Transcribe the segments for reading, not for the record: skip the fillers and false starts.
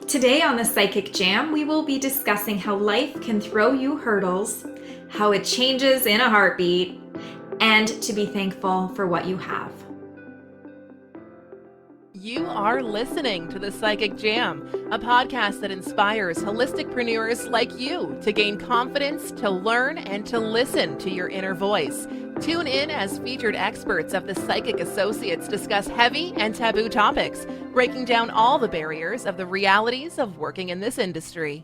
Today on the Psychic Jam, we will be discussing how life can throw you hurdles, how it changes in a heartbeat, and to be thankful for what you have. You are listening to The Psychic Jam, a podcast that inspires holisticpreneurs like you to gain confidence, to learn, and to listen to your inner voice. Tune in as featured experts of the Psychic Associates discuss heavy and taboo topics, breaking down all the barriers of the realities of working in this industry.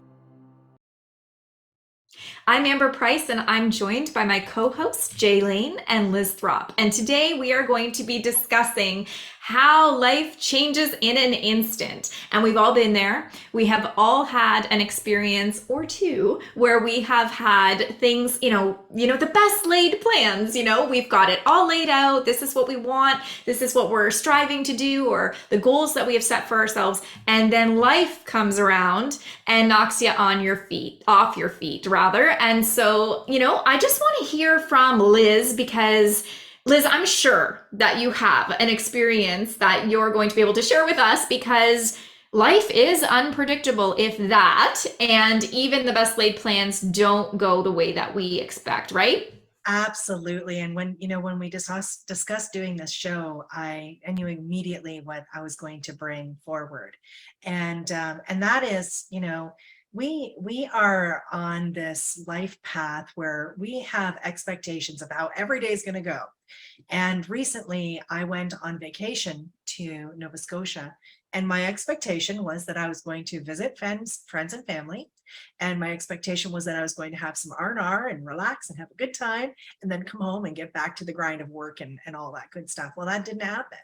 I'm Amber Price, and I'm joined by my co-hosts Jay Lane and Liz Throp. And today we are going to be discussing how life changes in an instant. And we've all been there. We have all had an experience or two where we have had things, the best laid plans. We've got it all laid out. This is what we want. This is what we're striving to do, or the goals that we have set for ourselves. And then life comes around and knocks you off your feet rather. And so, I just want to hear from Liz, because Liz, I'm sure that you have an experience that you're going to be able to share with us, because life is unpredictable, if that, and even the best laid plans don't go the way that we expect, right? Absolutely. And when we discussed doing this show, I knew immediately what I was going to bring forward. And that is, we are on this life path where we have expectations of how every day is going to go. And recently I went on vacation to Nova Scotia, and my expectation was that I was going to visit friends and family. And my expectation was that I was going to have some R&R and relax and have a good time, and then come home and get back to the grind of work and all that good stuff. Well, that didn't happen.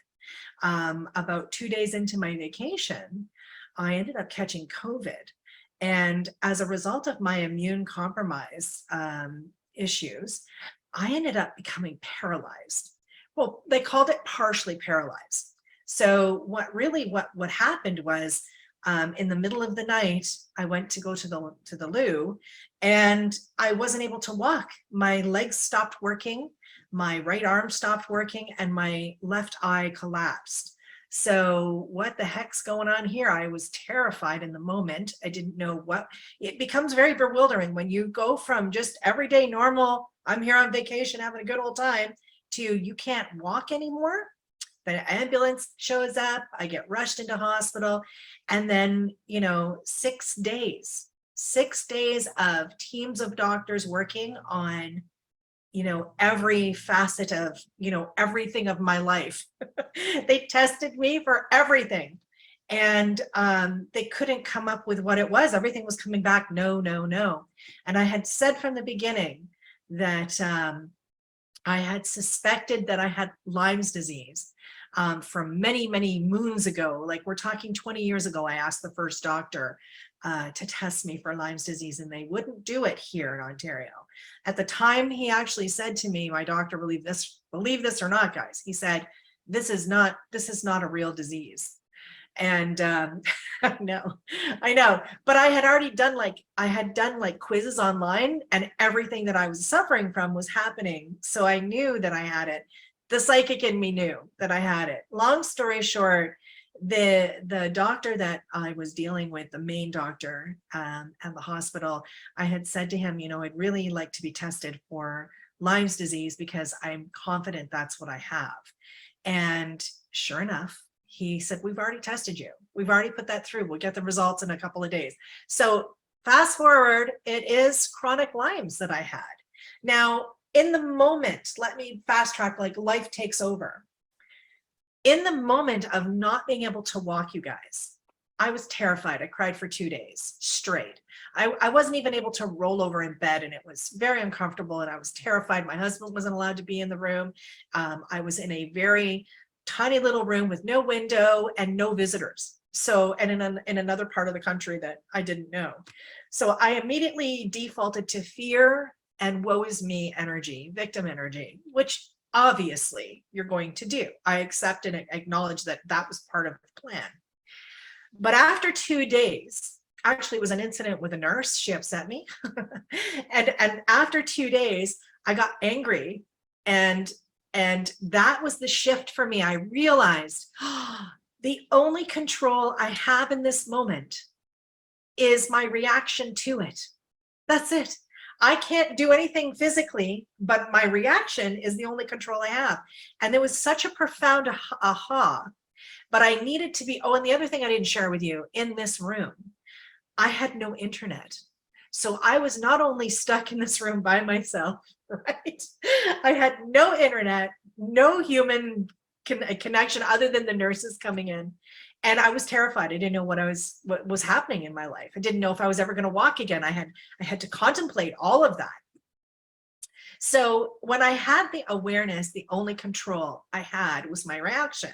About 2 days into my vacation, I ended up catching COVID. And as a result of my immune compromise issues, I ended up becoming paralyzed. Well, they called it partially paralyzed. So what happened was, in the middle of the night, I went to go to the loo, and I wasn't able to walk. My legs stopped working, my right arm stopped working, and my left eye collapsed. So what the heck's going on here? I was terrified in the moment. I didn't know it becomes very bewildering when you go from just everyday normal, I'm here on vacation having a good old time, to you can't walk anymore. The ambulance shows up, I get rushed into hospital, and then 6 days of teams of doctors working on every facet of everything of my life. They tested me for everything, and they couldn't come up with what it was. Everything was coming back no, no, no. And I had said from the beginning that I had suspected that I had Lyme's disease from many, many moons ago. Like, we're talking 20 years ago, I asked the first doctor to test me for Lyme's disease, and they wouldn't do it here in Ontario. At the time, he actually said to me, my doctor, believe this or not, guys, he said, this is not a real disease. And I know, but I had already done like quizzes online, and everything that I was suffering from was happening. So I knew that I had it. The psychic in me knew that I had it. Long story short, the doctor that I was dealing with, the main doctor at the hospital, I had said to him, I'd really like to be tested for Lyme's disease, because I'm confident that's what I have. And sure enough, he said, we've already tested you. We've already put that through. We'll get the results in a couple of days. So fast forward, it is chronic Lyme's that I had. Now, in the moment, let me fast track, like life takes over. In the moment of not being able to walk, you guys, I was terrified. I cried for 2 days straight. I wasn't even able to roll over in bed, and it was very uncomfortable, and I was terrified. My husband wasn't allowed to be in the room. I was in a very tiny little room with no window and no visitors. So, and in another part of the country that I didn't know. So I immediately defaulted to fear and woe is me energy, victim energy, which obviously you're going to do. I accept and acknowledge that that was part of the plan. But after 2 days, actually it was an incident with a nurse. She upset me. and after 2 days, I got angry, and that was the shift for me. I realized, The only control I have in this moment is my reaction to it. That's it. I can't do anything physically, but my reaction is the only control I have. And there was such a profound aha, but I needed to be, oh, and the other thing I didn't share with you, in this room, I had no internet. So I was not only stuck in this room by myself, right? I had no internet, no human connection other than the nurses coming in. And I was terrified. I didn't know what was happening in my life. I didn't know if I was ever going to walk again. I had to contemplate all of that. So when I had the awareness, the only control I had was my reaction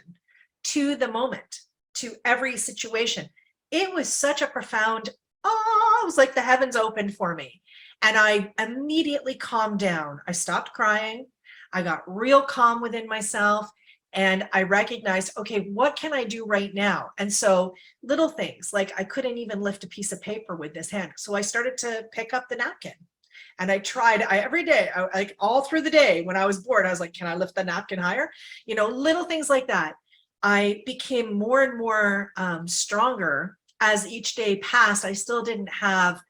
to the moment, to every situation. It was such a profound, oh, it was like the heavens opened for me. And I immediately calmed down. I stopped crying. I got real calm within myself. And I recognized, okay, what can I do right now? And so little things, like I couldn't even lift a piece of paper with this hand. So I started to pick up the napkin. And I tried every day, like all through the day when I was bored, I was like, can I lift the napkin higher? You know, little things like that. I became more and more stronger as each day passed. I still didn't have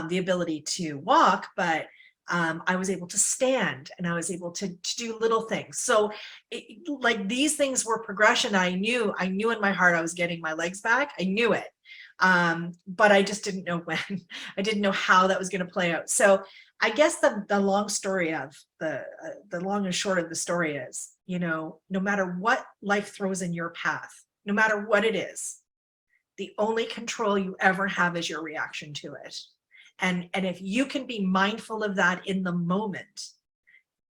the ability to walk, but I was able to stand, and I was able to do little things. So like these things were progression. I knew in my heart I was getting my legs back. I knew it. But I just didn't know when. I didn't know how that was going to play out. So I guess the long story of the long and short of the story is, you know, no matter what life throws in your path, no matter what it is, the only control you ever have is your reaction to it. And if you can be mindful of that in the moment,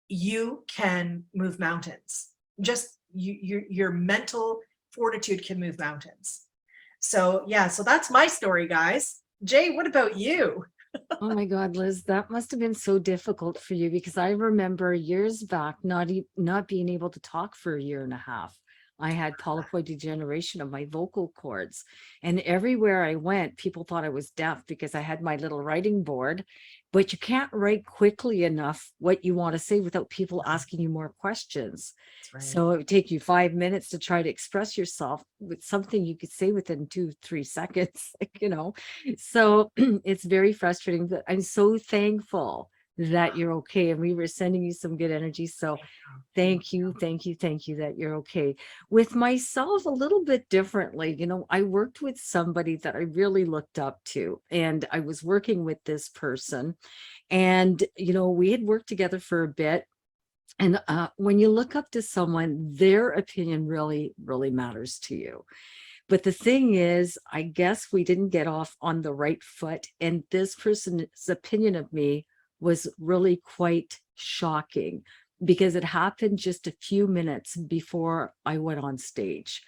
you can move mountains. Just your mental fortitude can move mountains. So yeah, so that's my story, guys. Jay, what about you? Oh my God, Liz, that must have been so difficult for you, because I remember years back not being able to talk for a year and a half. I had polypoid degeneration of my vocal cords, and everywhere I went, people thought I was deaf because I had my little writing board, but you can't write quickly enough what you want to say without people asking you more questions. That's right. So it would take you 5 minutes to try to express yourself with something you could say within 2-3 seconds, you know. So it's very frustrating, but I'm so thankful that you're okay. And we were sending you some good energy. So thank you that you're okay. With myself, a little bit differently, you know, I worked with somebody that I really looked up to, and I was working with this person, and, you know, we had worked together for a bit. And when you look up to someone, their opinion really, really matters to you. But the thing is, I guess we didn't get off on the right foot. And this person's opinion of me was really quite shocking, because it happened just a few minutes before I went on stage.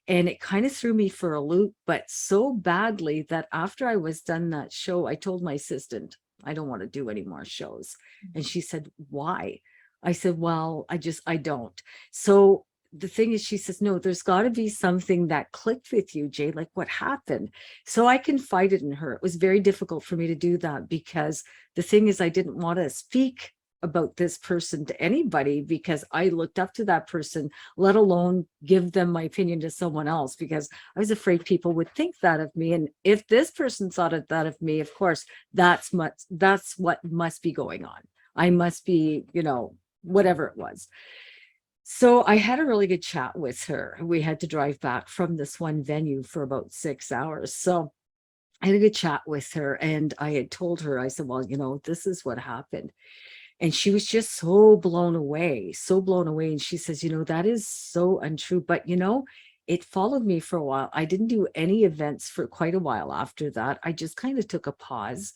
And it kind of threw me for a loop, but so badly that after I was done that show, I told my assistant, I don't want to do any more shows. And she said, why? I said, well, I don't. So the thing is, she says, no, there's got to be something that clicked with you, Jay, like what happened? So I confided in her. It was very difficult for me to do that, because the thing is, I didn't want to speak about this person to anybody, because I looked up to that person, let alone give them my opinion to someone else, because I was afraid people would think that of me. And if this person thought of that of me, of course, that's what must be going on. I must be, you know, whatever it was. So I had a really good chat with her. We had to drive back from this one venue for about 6 hours. So I had a good chat with her, and I had told her, I said, well, you know, this is what happened. And she was just so blown away, so blown away. And she says, you know, that is so untrue. But, you know, it followed me for a while. I didn't do any events for quite a while after that. I just kind of took a pause.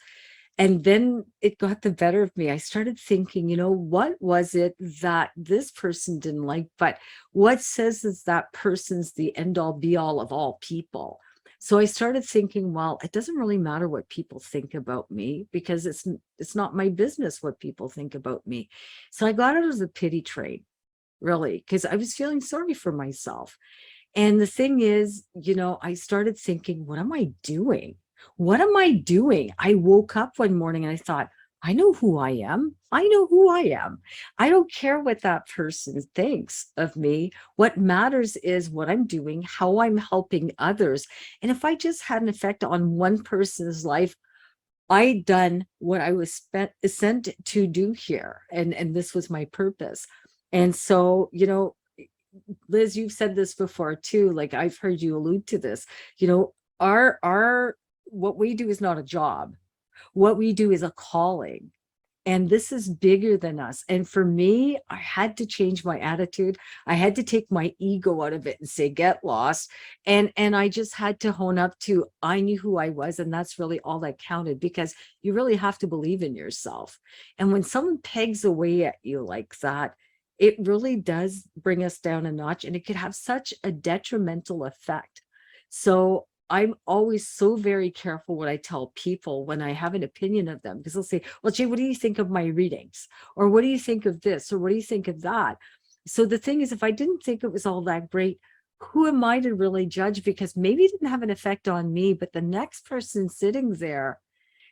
And then it got the better of me. I started thinking, you know, what was it that this person didn't like? But what says is that person's the end all be all of all people? So I started thinking, well, it doesn't really matter what people think about me, because it's not my business what people think about me. So I got out of the pity train, really, because I was feeling sorry for myself. And the thing is, you know, I started thinking, what am I doing? What am I doing? I woke up one morning and I thought, I know who I am. I know who I am. I don't care what that person thinks of me. What matters is what I'm doing, how I'm helping others. And if I just had an effect on one person's life, I done what I was sent to do here. And this was my purpose. And so, Liz, you've said this before too. Like I've heard you allude to this. Our what we do is not a job. What we do is a calling. And this is bigger than us. And for me, I had to change my attitude. I had to take my ego out of it and say, get lost. And I just had to hone up to, I knew who I was. And that's really all that counted, because you really have to believe in yourself. And when someone pegs away at you like that, it really does bring us down a notch, and it could have such a detrimental effect. So I'm always so very careful what I tell people when I have an opinion of them, because they'll say, well, Jay, what do you think of my readings? Or what do you think of this? Or what do you think of that? So the thing is, if I didn't think it was all that great, who am I to really judge? Because maybe it didn't have an effect on me, but the next person sitting there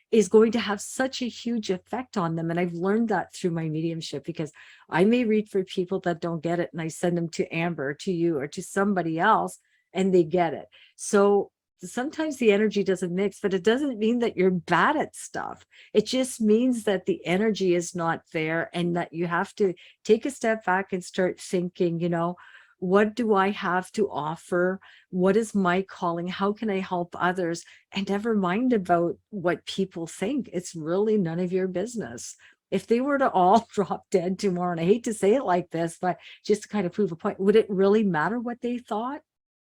is going to have such a huge effect on them. And I've learned that through my mediumship, because I may read for people that don't get it, and I send them to Amber, to you, or to somebody else, and they get it. So sometimes the energy doesn't mix, but it doesn't mean that you're bad at stuff. It just means that the energy is not there, and that you have to take a step back and start thinking, what do I have to offer? What is my calling? How can I help others? And never mind about what people think. It's really none of your business. If they were to all drop dead tomorrow, and I hate to say it like this, but just to kind of prove a point, would it really matter what they thought?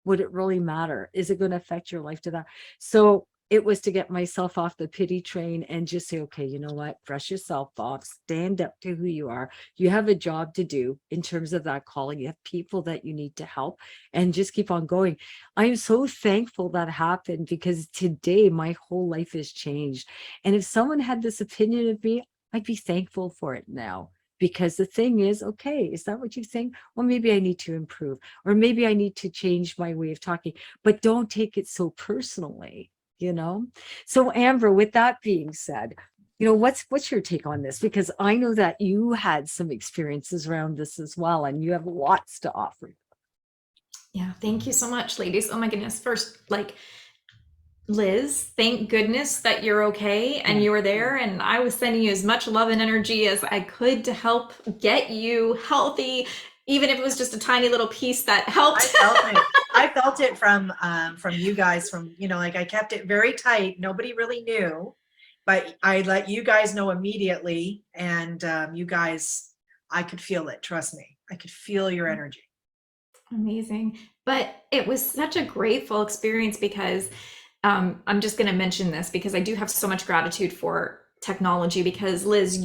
Would it really matter? Is it going to affect your life to that? So it was to get myself off the pity train and just say, okay, you know what? Brush yourself off, stand up to who you are. You have a job to do in terms of that calling. You have people that you need to help, and just keep on going. I'm so thankful that happened, because today my whole life has changed. And if someone had this opinion of me, I'd be thankful for it now. Because the thing is, okay, is that what you think? Well, maybe I need to improve, or maybe I need to change my way of talking, but don't take it so personally. So Amber, with that being said, what's your take on this? Because I know that you had some experiences around this as well, and you have lots to offer. Yeah, thank you so much, ladies. Oh my goodness. First, Liz, thank goodness that you're okay and you were there, and I was sending you as much love and energy as I could to help get you healthy, even if it was just a tiny little piece that helped. I felt it from you guys, I kept it very tight. Nobody really knew, but I let you guys know immediately. And you guys, I could feel it. Trust me. I could feel your energy. Amazing. But it was such a grateful experience, because I'm just going to mention this because I do have so much gratitude for technology, because Liz,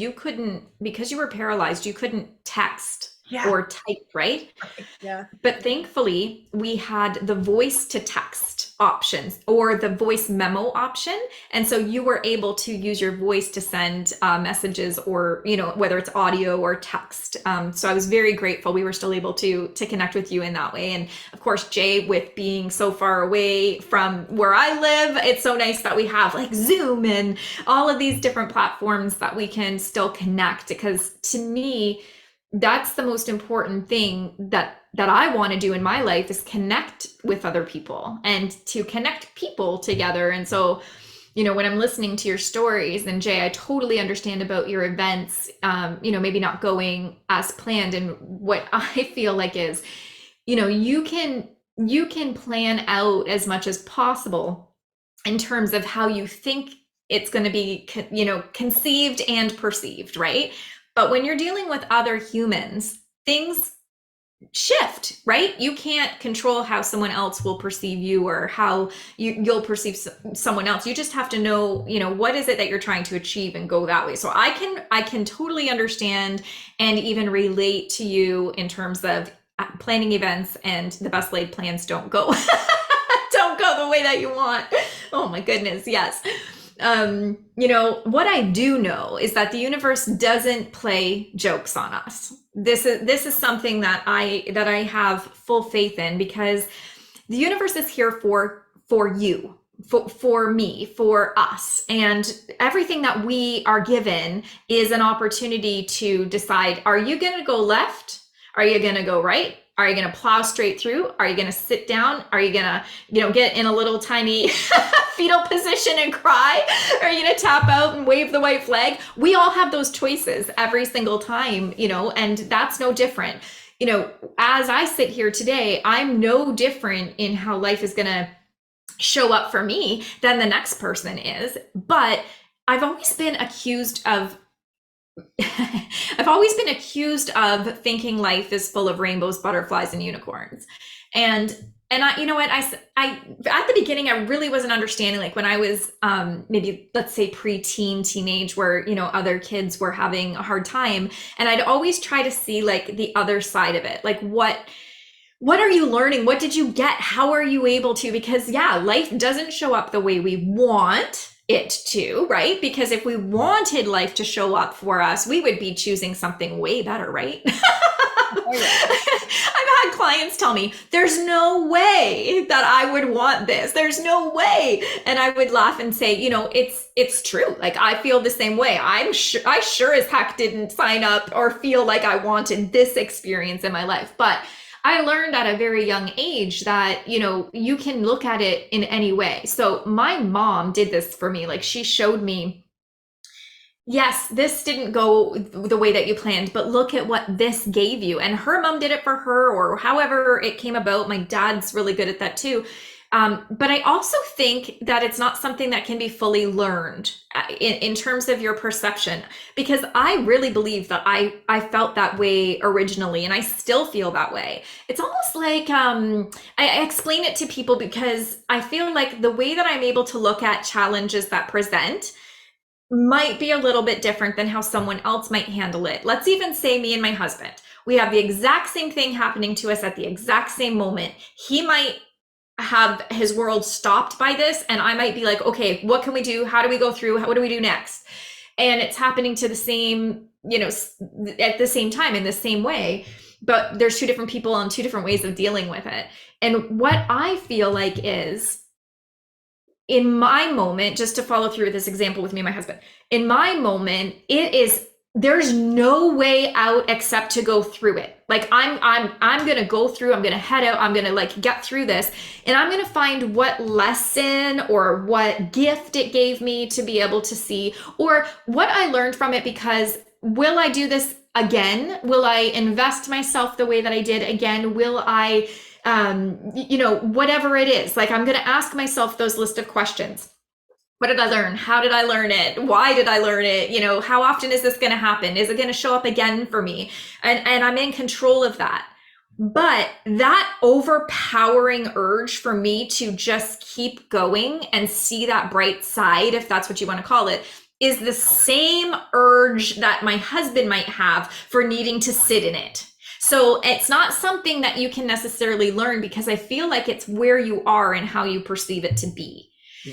because you were paralyzed, you couldn't text or type, right? Yeah. But thankfully, we had the voice to text options, or the voice memo option. And so you were able to use your voice to send messages, or, whether it's audio or text. So I was very grateful. We were still able to connect with you in that way. And of course, Jay, with being so far away from where I live, it's so nice that we have Zoom and all of these different platforms that we can still connect, because to me, that's the most important thing that I want to do in my life, is connect with other people and to connect people together. And so, when I'm listening to your stories, and Jay, I totally understand about your events, maybe not going as planned. And what I feel like is, you can plan out as much as possible in terms of how you think it's going to be, conceived and perceived, right? But when you're dealing with other humans, things shift, right? You can't control how someone else will perceive you, or how you'll perceive someone else. You just have to know, what is it that you're trying to achieve, and go that way. So I can totally understand and even relate to you in terms of planning events, and the best laid plans don't go don't go the way that you want. Oh my goodness, yes. What I do know is that the universe doesn't play jokes on us. This is something that I have full faith in, because the universe is here for you, for me, for us. And everything that we are given is an opportunity to decide, are you going to go left? Are you going to go right? Are you going to plow straight through? Are you going to sit down? Are you going to, get in a little tiny fetal position and cry? Are you going to tap out and wave the white flag? We all have those choices every single time, and that's no different. As I sit here today, I'm no different in how life is going to show up for me than the next person is. But I've always been accused of thinking life is full of rainbows, butterflies, and unicorns. And I, I at the beginning, I really wasn't understanding, like when I was maybe, let's say, preteen, teenage, where, other kids were having a hard time. And I'd always try to see like the other side of it. Like, what are you learning? What did you get? How are you able to? Because life doesn't show up the way we want it to, right? Because if we wanted life to show up for us, we would be choosing something way better, right? I've had clients tell me, there's no way that I would want this. There's no way. And I would laugh and say, it's true. Like, I feel the same way. I sure as heck didn't sign up or feel like I wanted this experience in my life. But I learned at a very young age that, you can look at it in any way. So my mom did this for me. Like, she showed me, yes, this didn't go the way that you planned, but look at what this gave you. And her mom did it for her, or however it came about. My dad's really good at that too. But I also think that it's not something that can be fully learned in terms of your perception, because I really believe that I felt that way originally, and I still feel that way. It's almost like I explain it to people because I feel like the way that I'm able to look at challenges that present might be a little bit different than how someone else might handle it. Let's even say me and my husband. We have the exact same thing happening to us at the exact same moment. He might have his world stopped by this, and I might be like, okay, what can we do? How do we go through? What do we do next? And it's happening to the same, at the same time in the same way, but there's two different people on two different ways of dealing with it. And what I feel like is, in my moment, just to follow through with this example with me and my husband, in my moment, there's no way out except to go through it. Like, I'm going to go through, I'm going to head out, I'm going to like get through this, and I'm going to find what lesson or what gift it gave me to be able to see, or what I learned from it. Because will I do this again? Will I invest myself the way that I did again? Will I, whatever it is, like, I'm going to ask myself those list of questions. What did I learn? How did I learn it? Why did I learn it? How often is this going to happen? Is it going to show up again for me? And I'm in control of that. But that overpowering urge for me to just keep going and see that bright side, if that's what you want to call it, is the same urge that my husband might have for needing to sit in it. So it's not something that you can necessarily learn, because I feel like it's where you are and how you perceive it to be.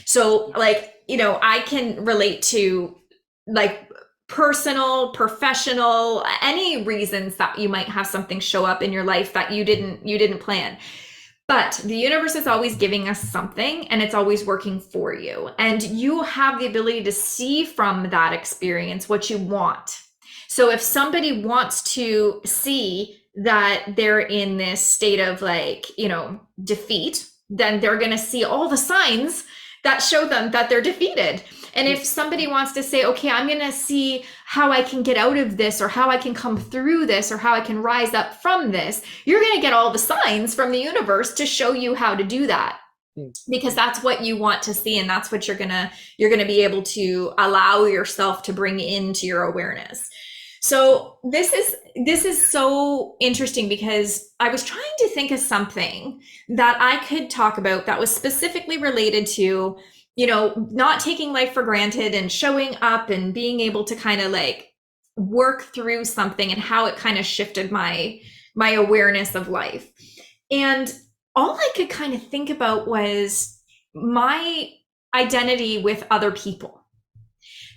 So like, I can relate to like personal, professional, any reasons that you might have something show up in your life that you didn't plan. But the universe is always giving us something, and it's always working for you. And you have the ability to see from that experience what you want. So if somebody wants to see that they're in this state of like, defeat, then they're going to see all the signs that show them that they're defeated. And if somebody wants to say, okay, I'm going to see how I can get out of this, or how I can come through this, or how I can rise up from this, you're going to get all the signs from the universe to show you how to do that. Because that's what you want to see, and that's what you're going to be able to allow yourself to bring into your awareness. So this is so interesting, because I was trying to think of something that I could talk about that was specifically related to, not taking life for granted and showing up and being able to kind of like work through something, and how it kind of shifted my awareness of life. And all I could kind of think about was my identity with other people.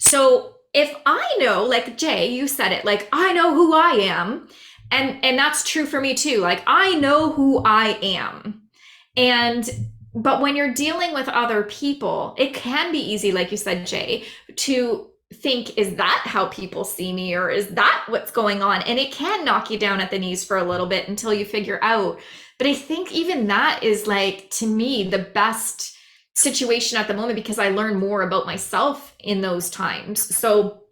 So if I know, like Jay, you said it, like, I know who I am, and that's true for me too. Like, I know who I am. And but when you're dealing with other people, it can be easy, like you said, Jay, to think, is that how people see me? Or is that what's going on? And it can knock you down at the knees for a little bit until you figure out. But I think even that is, like, to me, the best situation at the moment, because I learn more about myself in those times. So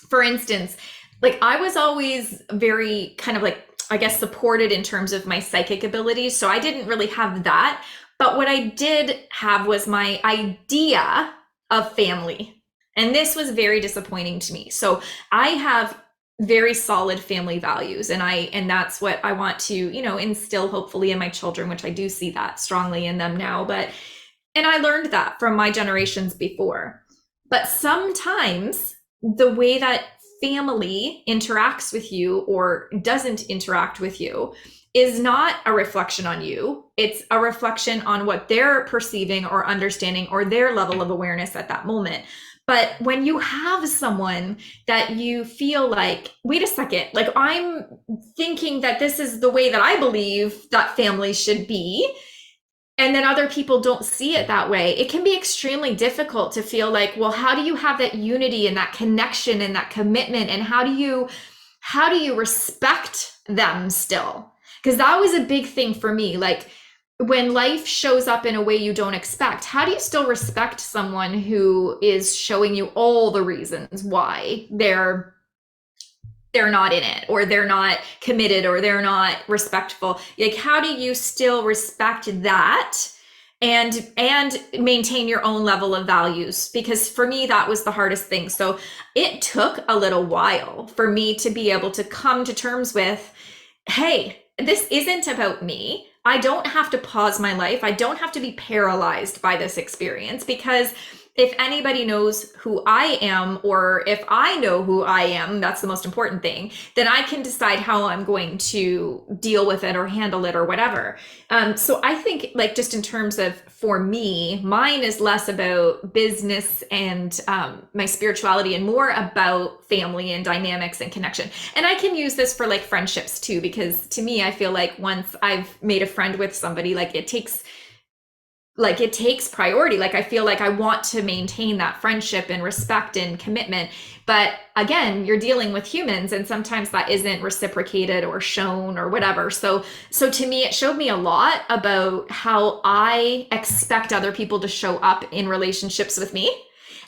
for instance, like, I was always very kind of, like, I guess, supported in terms of my psychic abilities. So I didn't really have that. But what I did have was my idea of family. And this was very disappointing to me. So I have very solid family values, and that's what I want to, instill hopefully in my children, which I do see that strongly in them now. And I learned that from my generations before. But sometimes the way that family interacts with you or doesn't interact with you is not a reflection on you. It's a reflection on what they're perceiving or understanding or their level of awareness at that moment. But when you have someone that you feel like, wait a second, like, I'm thinking that this is the way that I believe that family should be, and then other people don't see it that way, it can be extremely difficult to feel like, well, how do you have that unity and that connection and that commitment? And how do you respect them still? Because that was a big thing for me. Like, when life shows up in a way you don't expect, how do you still respect someone who is showing you all the reasons why they're not in it, or they're not committed, or they're not respectful? Like, how do you still respect that and maintain your own level of values? Because for me, that was the hardest thing. So it took a little while for me to be able to come to terms with, hey, this isn't about me. I don't have to pause my life. I don't have to be paralyzed by this experience, because if anybody knows who I am, or if I know who I am, that's the most important thing, then I can decide how I'm going to deal with it or handle it or whatever. So I think, like, just in terms of, for me, mine is less about business and my spirituality, and more about family and dynamics and connection. And I can use this for, like, friendships too, because to me, I feel like once I've made a friend with somebody, like, it takes priority. Like, I feel like I want to maintain that friendship and respect and commitment. But again, you're dealing with humans, and sometimes that isn't reciprocated or shown or whatever. So to me, it showed me a lot about how I expect other people to show up in relationships with me,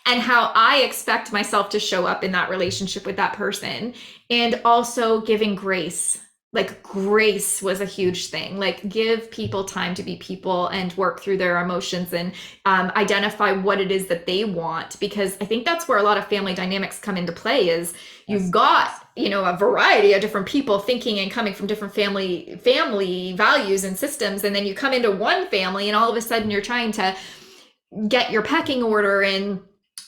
and how I expect myself to show up in that relationship with that person. And also giving grace. Like, grace was a huge thing. Like, give people time to be people and work through their emotions, and identify what it is that they want. Because I think that's where a lot of family dynamics come into play, is you've got, a variety of different people thinking and coming from different family values and systems. And then you come into one family, and all of a sudden you're trying to get your pecking order and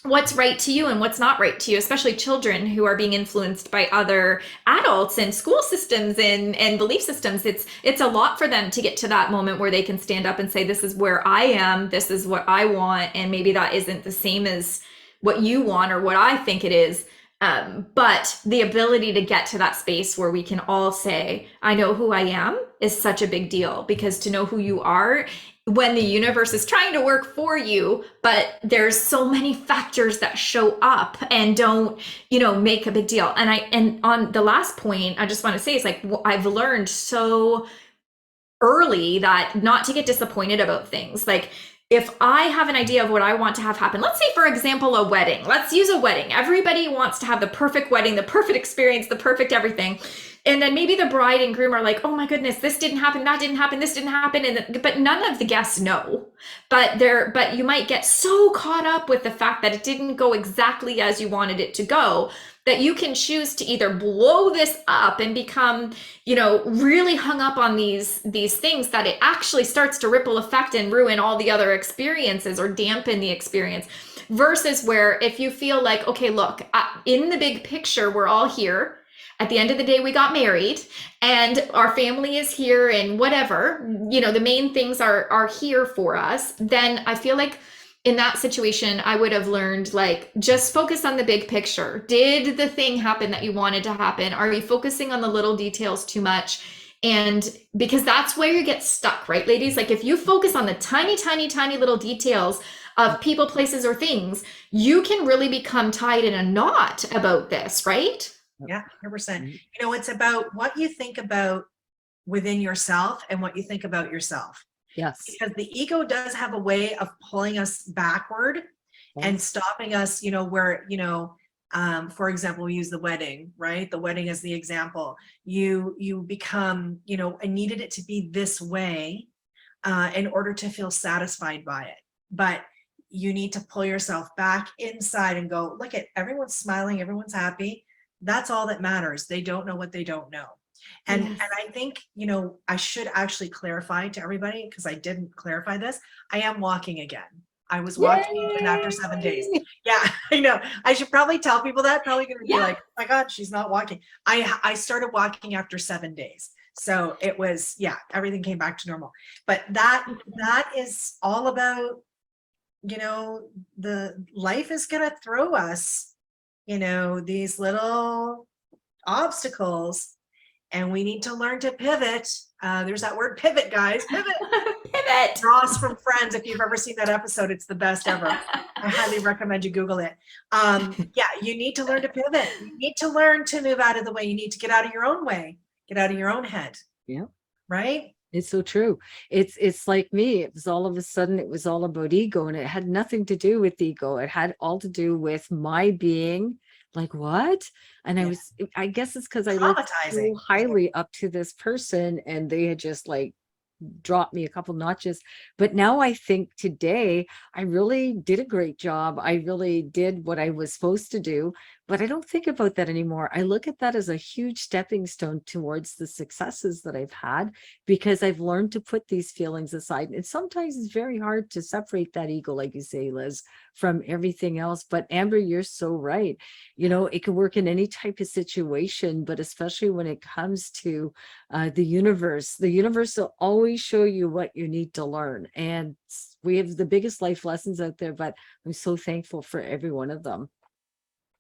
what's right to you and what's not right to you, especially children who are being influenced by other adults and school systems and belief systems. It's a lot for them to get to that moment where they can stand up and say, this is where I am, this is what I want, and maybe that isn't the same as what you want or what I think it is. But the ability to get to that space where we can all say, I know who I am, is such a big deal. Because to know who you are, when the universe is trying to work for you, but there's so many factors that show up and don't, make a big deal. And on the last point, I just want to say, it's like, I've learned so early that not to get disappointed about things. Like, if I have an idea of what I want to have happen, let's say, for example, a wedding. Let's use a wedding. Everybody wants to have the perfect wedding, the perfect experience, the perfect everything. And then maybe the bride and groom are like, oh my goodness, this didn't happen, that didn't happen, this didn't happen. But none of the guests know. But you might get so caught up with the fact that it didn't go exactly as you wanted it to go, that you can choose to either blow this up and become, really hung up on these things, that it actually starts to ripple effect and ruin all the other experiences or dampen the experience. Versus where, if you feel like, okay, look, in the big picture, we're all here. At the end of the day, we got married and our family is here, and whatever, the main things are here for us. Then I feel like in that situation, I would have learned, like, just focus on the big picture. Did the thing happen that you wanted to happen? Are you focusing on the little details too much? And because that's where you get stuck, right, ladies? Like if you focus on the tiny, tiny, tiny little details of people, places, or things, you can really become tied in a knot about this, right? Yeah, 100%. Mhm. You know, it's about what you think about within yourself and what you think about yourself. Yes. Because the ego does have a way of pulling us backward and Yes. stopping us, you know, where, you know, for example, we use the wedding, right? The wedding as the example. You become, you know, I needed it to be this way in order to feel satisfied by it. But you need to pull yourself back inside and go, look at everyone's smiling, everyone's happy. That's all that matters. They don't know what they don't know. And Yes. I think, you know, I should actually clarify to everybody because I didn't clarify this. I am walking again. I was walking again after 7 days. Yay! Yeah, I know. I should probably tell people that. Probably going to be Yeah. like, oh my God, she's not walking. I started walking after 7 days. So it was, yeah, everything came back to normal. But that is all about, you know, the life is going to throw us, you know, these little obstacles, and we need to learn to pivot. There's that word pivot, guys. Pivot. Pivot. Ross from Friends. If you've ever seen that episode, it's the best ever. I highly recommend you Google it. Yeah, you need to learn to pivot. You need to learn to move out of the way. You need to get out of your own way, get out of your own head. Yeah. Right? It's so true. It's like me. It was all of a sudden, it was all about ego, and it had nothing to do with ego. It had all to do with my being like, what? And Yeah. I guess it's because I looked Traumatizing. so highly up to this person, and they had just like dropped me a couple notches. But now I think today I really did a great job. I really did what I was supposed to do, but I don't think about that anymore. I look at that as a huge stepping stone towards the successes that I've had, because I've learned to put these feelings aside. And sometimes it's very hard to separate that ego, like you say, Liz, from everything else. But Amber, you're so right. You know, it can work in any type of situation, but especially when it comes to the universe will always show you what you need to learn. And we have the biggest life lessons out there, but I'm so thankful for every one of them.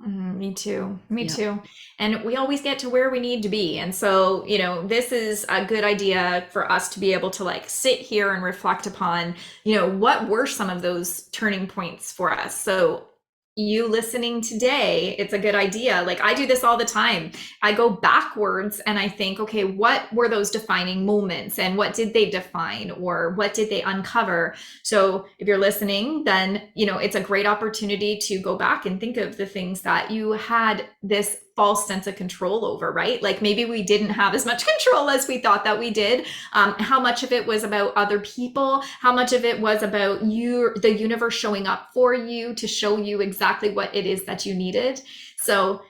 Me too. Me Yeah. too. And we always get to where we need to be. And so, you know, this is a good idea for us to be able to like sit here and reflect upon, you know, what were some of those turning points for us. So, you listening today, it's a good idea. Like I do this all the time. I go backwards and I think, okay, what were those defining moments and what did they define or what did they uncover? So if you're listening, then, you know, it's a great opportunity to go back and think of the things that you had this false sense of control over, right? Like maybe we didn't have as much control as we thought that we did. How much of it was about other people? How much of it was about you, the universe showing up for you to show you exactly what it is that you needed? So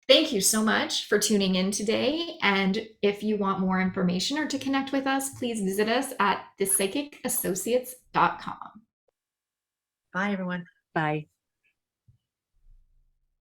thank you so much for tuning in today. And if you want more information or to connect with us, please visit us at thepsychicassociates.com. Bye, everyone. Bye.